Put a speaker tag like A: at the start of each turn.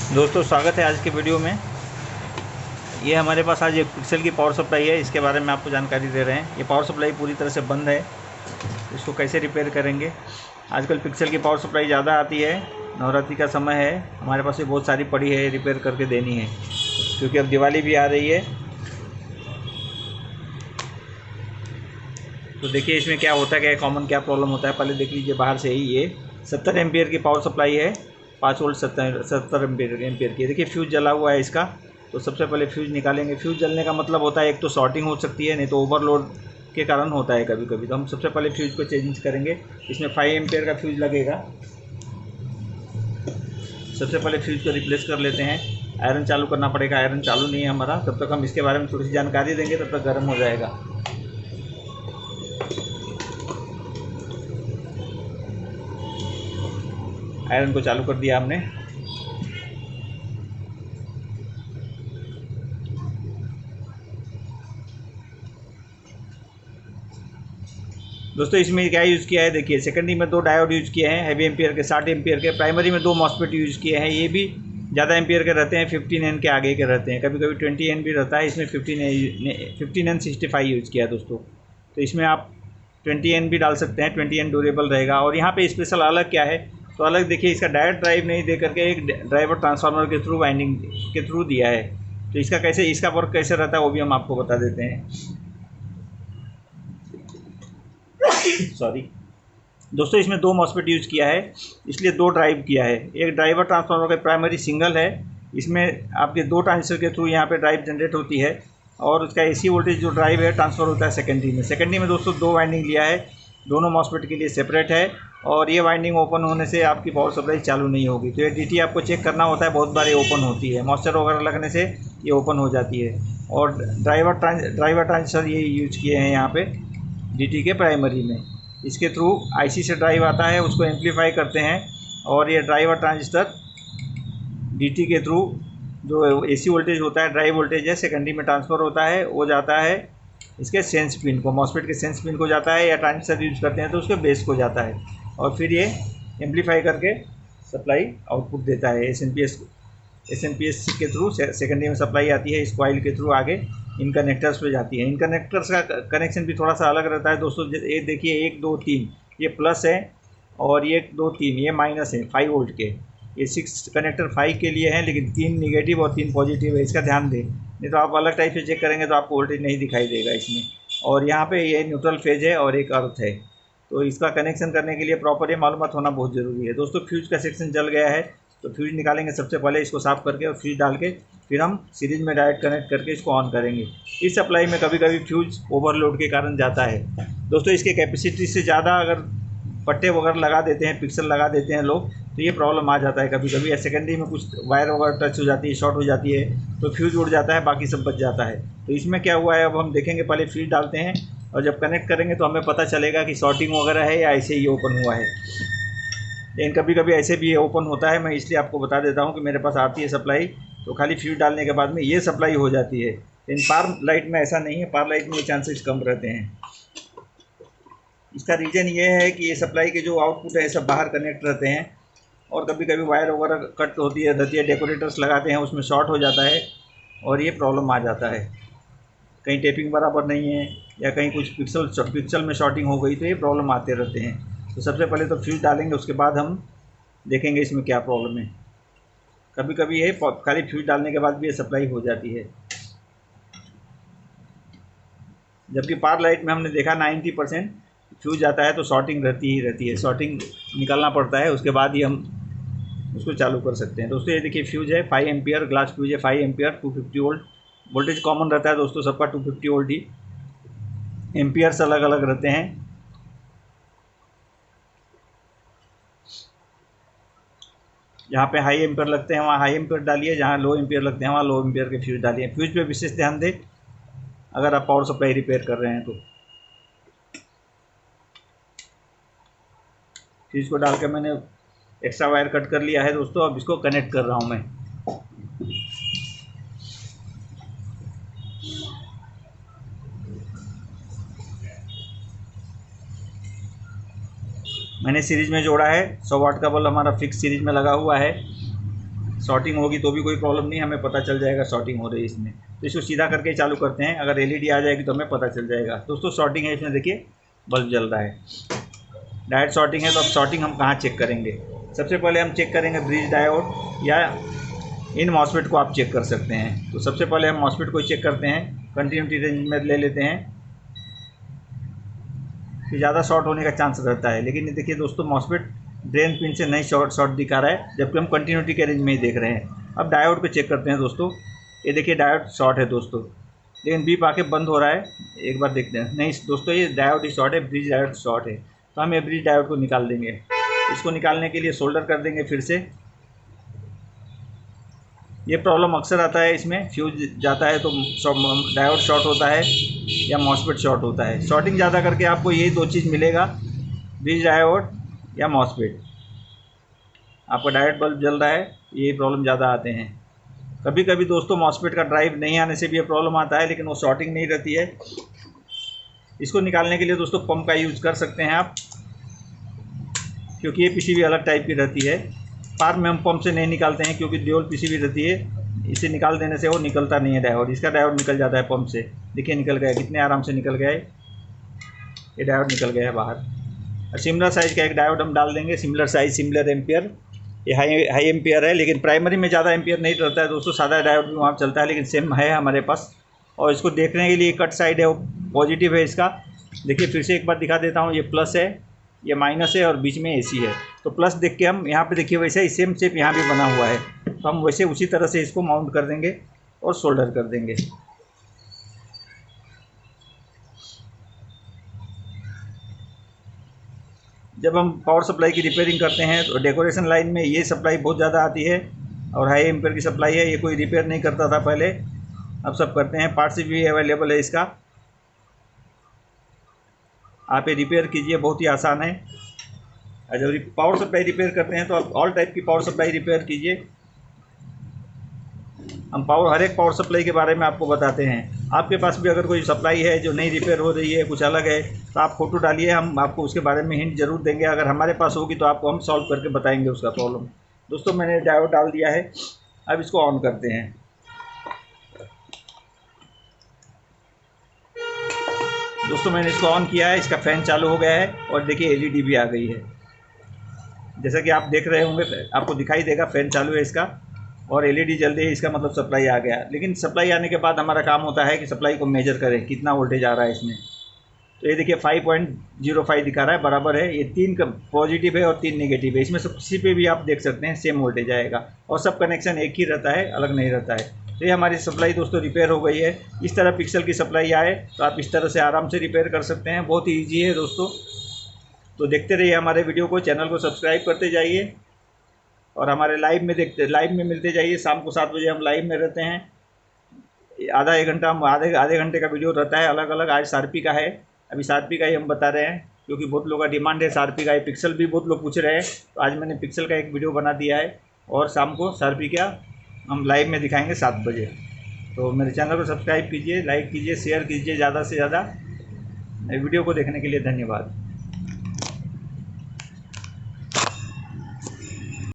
A: दोस्तों स्वागत है आज के वीडियो में। ये हमारे पास आज एक पिक्सल की पावर सप्लाई है, इसके बारे में आपको जानकारी दे रहे हैं। ये पावर सप्लाई पूरी तरह से बंद है, इसको कैसे रिपेयर करेंगे। आजकल पिक्सल की पावर सप्लाई ज़्यादा आती है, नवरात्रि का समय है, हमारे पास ये बहुत सारी पड़ी है, रिपेयर करके देनी है क्योंकि अब दिवाली भी आ रही है। तो देखिए इसमें क्या होता है, क्या कॉमन क्या प्रॉब्लम होता है, पहले देख लीजिए बाहर से ही। ये 70 एम्पियर की पावर सप्लाई है, 5 वोल्ट 70 एम्पियर की। देखिए फ्यूज़ जला हुआ है इसका, तो सबसे पहले फ्यूज़ निकालेंगे। फ्यूज़ जलने का मतलब होता है एक तो शॉर्टिंग हो सकती है, नहीं तो ओवरलोड के कारण होता है कभी कभी। तो हम सबसे पहले फ्यूज़ को चेंज करेंगे। इसमें 5 एम्पियर का फ्यूज़ लगेगा। सबसे पहले फ्यूज़ को रिप्लेस कर लेते हैं। आयरन चालू करना पड़ेगा, आयरन चालू नहीं है हमारा। तब तक हम इसके बारे में थोड़ी सी जानकारी देंगे, तब तक गर्म हो जाएगा। आयरन को चालू कर दिया हमने। दोस्तों इसमें क्या यूज़ किया है, देखिए सेकेंडरी में 2 डायोड यूज़ किए हैं हैवी एम्पियर के, 60 एम्पियर के। प्राइमरी में 2 मॉसफेट यूज़ किए हैं, ये भी ज़्यादा एम्पियर के रहते हैं, 15 एन के आगे के रहते हैं, कभी कभी 20 एन भी रहता है। इसमें 15 एन 65 यूज़ किया है दोस्तों। तो इसमें आप 20 एन भी डाल सकते हैं, 20 एन ड्यूरेबल रहेगा। और यहाँ पे स्पेशल अलग क्या है, तो अलग देखिए इसका डायरेक्ट ड्राइव नहीं दे करके एक ड्राइवर ट्रांसफार्मर के थ्रू, वाइंडिंग के थ्रू दिया है। तो इसका कैसे, इसका वर्क कैसे रहता है वो भी हम आपको बता देते हैं। सॉरी दोस्तों, इसमें 2 मॉसफेट यूज़ किया है, इसलिए 2 ड्राइव किया है। एक ड्राइवर ट्रांसफार्मर का प्राइमरी सिंगल है, इसमें आपके 2 ट्रांजिस्टर के थ्रू यहाँ पे ड्राइव जनरेट होती है। और उसका एसी वोल्टेज जो ड्राइव है ट्रांसफ़र होता है सेकेंडरी में। सेकेंडरी में दोस्तों 2 वाइंडिंग लिया है, दोनों मॉसफेट के लिए सेपरेट है। और ये वाइंडिंग ओपन होने से आपकी पावर सप्लाई चालू नहीं होगी। तो ये डीटी आपको चेक करना होता है, बहुत बार ये ओपन होती है, मॉइस्चर वगैरह लगने से ये ओपन हो जाती है। और ड्राइवर ट्रांजिस्टर ये यूज किए हैं यहाँ पे डीटी के प्राइमरी में। इसके थ्रू आईसी से ड्राइव आता है, उसको एम्पलीफाई करते हैं। और ये ड्राइवर ट्रांजिस्टर डीटी के थ्रू जो एसी वोल्टेज होता है, ड्राइव वोल्टेज है, सेकेंडरी में ट्रांसफ़र होता है, वो जाता है इसके सेंस पिन को, मॉसफेट के सेंस पिन को जाता है, या ट्रांजिस्टर यूज करते हैं तो उसके बेस को जाता है। और फिर ये एम्पलीफाई करके सप्लाई आउटपुट देता है। एसएमपीएस के थ्रू सेकेंडरी में सप्लाई आती है, इस कॉइल के थ्रू आगे इन कनेक्टर्स पे जाती है। इन कनेक्टर्स का कनेक्शन भी थोड़ा सा अलग रहता है दोस्तों। ये देखिए 1 2 3 ये प्लस है, और ये 1 2 3 ये माइनस है 5 वोल्ट के। ये 6 कनेक्टर 5 के लिए हैं, लेकिन 3 निगेटिव और 3 पॉजिटिव है, इसका ध्यान दें, नहीं तो आप अलग टाइप से चेक करेंगे तो आपको वोल्टेज नहीं दिखाई देगा इसमें। और यहाँ पे ये न्यूट्रल फेज है और एक अर्थ है। तो इसका कनेक्शन करने के लिए प्रॉपर ये मालूमात होना बहुत ज़रूरी है दोस्तों। फ्यूज़ का सेक्शन जल गया है, तो फ्यूज़ निकालेंगे सबसे पहले, इसको साफ़ करके और फ्यूज़ डाल के फिर हम सीरीज में डायरेक्ट कनेक्ट करके इसको ऑन करेंगे। इस सप्लाई में कभी कभी फ्यूज़ ओवरलोड के कारण जाता है दोस्तों। इसके कैपेसिटी से ज़्यादा अगर पट्टे वगैरह लगा देते हैं, पिक्सल लगा देते हैं लोग, तो ये प्रॉब्लम आ जाता है कभी कभी। या सेकेंडरी में कुछ वायर वगैरह टच हो जाती है, शॉर्ट हो जाती है, तो फ्यूज़ उड़ जाता है, बाकी सब बच जाता है। तो इसमें क्या हुआ है अब हम देखेंगे, पहले फ्यूज़ डालते हैं और जब कनेक्ट करेंगे तो हमें पता चलेगा कि शॉर्टिंग वगैरह है या ऐसे ही ओपन हुआ है। लेकिन कभी कभी ऐसे भी ओपन होता है, मैं इसलिए आपको बता देता हूँ कि मेरे पास आती है सप्लाई, तो खाली फ्यूज़ डालने के बाद में ये सप्लाई हो जाती है। लेकिन पावर लाइट में ऐसा नहीं है, पावर लाइट में ये चांसेस कम रहते हैं। इसका रीज़न ये है कि ये सप्लाई के जो आउटपुट है सब बाहर कनेक्ट रहते हैं, और कभी कभी वायर वगैरह कट होती है रहती है, डेकोरेटर्स लगाते हैं, उसमें शॉर्ट हो जाता है और ये प्रॉब्लम आ जाता है। कहीं टेपिंग बराबर नहीं है या कहीं कुछ पिक्सल में शॉर्टिंग हो गई, तो ये प्रॉब्लम आते रहते हैं। तो सबसे पहले तो फ्यूज़ डालेंगे, उसके बाद हम देखेंगे इसमें क्या प्रॉब्लम है। कभी कभी ये खाली फ्यूज़ डालने के बाद भी ये सप्लाई हो जाती है, जबकि पावर लाइट में हमने देखा 90% फ्यूज़ आता है तो शॉर्टिंग रहती ही रहती है। शॉर्टिंग निकालना पड़ता है, उसके बाद ही हम उसको चालू कर सकते हैं दोस्तों। ये देखिए फ्यूज़ है 5 एम्पियर, ग्लास फ्यूज़ है 5 एम्पियर, 250 वोल्ट। वोल्टेज कॉमन रहता है दोस्तों सबका 250 वोल्ट ही, एम्पियर्स अलग अलग रहते हैं। जहाँ पे हाई एम्पियर लगते हैं वहाँ हाई एम्पियर डालिए, जहाँ लो एम्पियर लगते हैं वहाँ लो एम्पियर के फ्यूज़ डालिए। फ्यूज़ पे विशेष ध्यान दें अगर आप पावर सप्लाई रिपेयर कर रहे हैं तो। फ्यूज़ को डाल के मैंने एक्स्ट्रा वायर कट कर लिया है दोस्तों, अब इसको कनेक्ट कर रहा हूँ मैं। मैंने सीरीज में जोड़ा है, 100 वाट का बल्ब हमारा फिक्स सीरीज में लगा हुआ है। शॉर्टिंग होगी तो भी कोई प्रॉब्लम नहीं, हमें पता चल जाएगा शॉर्टिंग हो रही है इसमें। तो इसको सीधा करके चालू करते हैं, अगर एलईडी आ जाएगी तो हमें पता चल जाएगा। दोस्तों शॉर्टिंग है इसमें, देखिए बल्ब जल रहा है, डायोड शॉर्टिंग है। तो अब शॉर्टिंग हम कहाँ चेक करेंगे? सबसे पहले हम चेक करेंगे ब्रिज डायोड या इन मॉसफेट को आप चेक कर सकते हैं। तो सबसे पहले हम मॉसफेट को चेक करते हैं, कंटिन्यूटी रेंज में ले लेते हैं कि ज़्यादा शॉर्ट होने का चांस रहता है। लेकिन ये देखिए दोस्तों, मॉसफेट ड्रेन पिन से नहीं शॉर्ट दिखा रहा है, जबकि हम कंटिन्यूटी के रेंज में ही देख रहे हैं। अब डायोड पे चेक करते हैं दोस्तों, ये देखिए डायोड शॉर्ट है दोस्तों, लेकिन बीप आके बंद हो रहा है। एक बार देखते हैं, नहीं दोस्तों ये डायोड ही शॉर्ट है, ब्रिज डायोड शॉर्ट है। तो हम ये ब्रिज डायोड को निकाल देंगे। इसको निकालने के लिए सोल्डर कर देंगे फिर से। ये प्रॉब्लम अक्सर आता है, इसमें फ्यूज जाता है तो डायोड शॉर्ट होता है या मॉसफेट शॉर्ट होता है। शॉर्टिंग ज़्यादा करके आपको यही दो चीज़ मिलेगा, ब्रिज डायोड या मॉसफेट। आपका डायोड बल्ब जल रहा है, ये प्रॉब्लम ज़्यादा आते हैं। कभी कभी दोस्तों मॉसफेट का ड्राइव नहीं आने से भी ये प्रॉब्लम आता है, लेकिन वो शॉर्टिंग नहीं रहती है। इसको निकालने के लिए दोस्तों पंप का यूज़ कर सकते हैं आप, क्योंकि ये पीसीबी अलग टाइप की रहती है। पार में हम पंप से नहीं निकालते हैं क्योंकि ड्यूल पीसीबी रहती है, इसे निकाल देने से वो निकलता नहीं है डायोड। इसका डायोड निकल जाता है पंप से, देखिए निकल गया, कितने आराम से निकल गया है, ये डायोड निकल गया है बाहर। और सिमिलर साइज़ का एक डायोड हम डाल देंगे, सिमिलर साइज़ सिमिलर एम्पियर। ये हाई एम्पियर है, लेकिन प्राइमरी में ज़्यादा एम्पियर नहीं रहता है दोस्तों, सादा डायोड भी वहाँ चलता है, लेकिन सेम है हमारे पास। और इसको देखने के लिए कट साइड है, वो पॉजिटिव है इसका। देखिए फिर से एक बार दिखा देता हूँ, ये प्लस है, ये माइनस है और बीच में एसी है। तो प्लस देख के हम यहाँ पे देखिए वैसे ही सेम शेप यहाँ भी बना हुआ है, तो हम वैसे उसी तरह से इसको माउंट कर देंगे और सोल्डर कर देंगे। जब हम पावर सप्लाई की रिपेयरिंग करते हैं तो डेकोरेशन लाइन में ये सप्लाई बहुत ज़्यादा आती है और हाई एम्पियर की सप्लाई है। ये कोई रिपेयर नहीं करता था पहले, अब सब करते हैं। पार्ट्स भी अवेलेबल है इसका, आप ये रिपेयर कीजिए, बहुत ही आसान है। और जब पावर सप्लाई रिपेयर करते हैं तो आप ऑल टाइप की पावर सप्लाई रिपेयर कीजिए। हम हर एक पावर सप्लाई के बारे में आपको बताते हैं। आपके पास भी अगर कोई सप्लाई है जो नहीं रिपेयर हो रही है, कुछ अलग है, तो आप फ़ोटो डालिए, हम आपको उसके बारे में हिंट ज़रूर देंगे। अगर हमारे पास होगी तो आपको हम सॉल्व करके बताएंगे उसका प्रॉब्लम। दोस्तों मैंने डायोड डाल दिया है, अब इसको ऑन करते हैं। दोस्तों मैंने इसको ऑन किया है, इसका फ़ैन चालू हो गया है और देखिए एलईडी भी आ गई है। जैसा कि आप देख रहे होंगे, आपको दिखाई देगा फ़ैन चालू है इसका और एलईडी जल रही है, इसका मतलब सप्लाई आ गया। लेकिन सप्लाई आने के बाद हमारा काम होता है कि सप्लाई को मेजर करें, कितना वोल्टेज आ रहा है इसमें। तो ये देखिए 5.05 दिखा रहा है, बराबर है। ये 3 पॉजिटिव है और 3 नेगेटिव है, इसमें सब किसी पे भी आप देख सकते हैं सेम वोल्टेज आएगा और सब कनेक्शन एक ही रहता है, अलग नहीं रहता है। तो ये हमारी सप्लाई दोस्तों रिपेयर हो गई है। इस तरह पिक्सल की सप्लाई आए तो आप इस तरह से आराम से रिपेयर कर सकते हैं, बहुत ही ईजी है दोस्तों। तो देखते रहिए हमारे वीडियो को, चैनल को सब्सक्राइब करते जाइए और हमारे लाइव में मिलते जाइए। शाम को 7 बजे हम लाइव में रहते हैं। आधा एक घंटा हम आधे घंटे का वीडियो रहता है अलग अलग। आज शार्पी का है, अभी शार्पी का ही हम बता रहे हैं क्योंकि बहुत लोगों का डिमांड है शार्पी का। पिक्सल भी बहुत लोग पूछ रहे हैं, तो आज मैंने पिक्सल का एक वीडियो बना दिया है और शाम को शार्पी का हम लाइव में दिखाएंगे 7 बजे। तो मेरे चैनल को सब्सक्राइब कीजिए, लाइक कीजिए, शेयर कीजिए ज़्यादा से ज़्यादा। वीडियो को देखने के लिए धन्यवाद।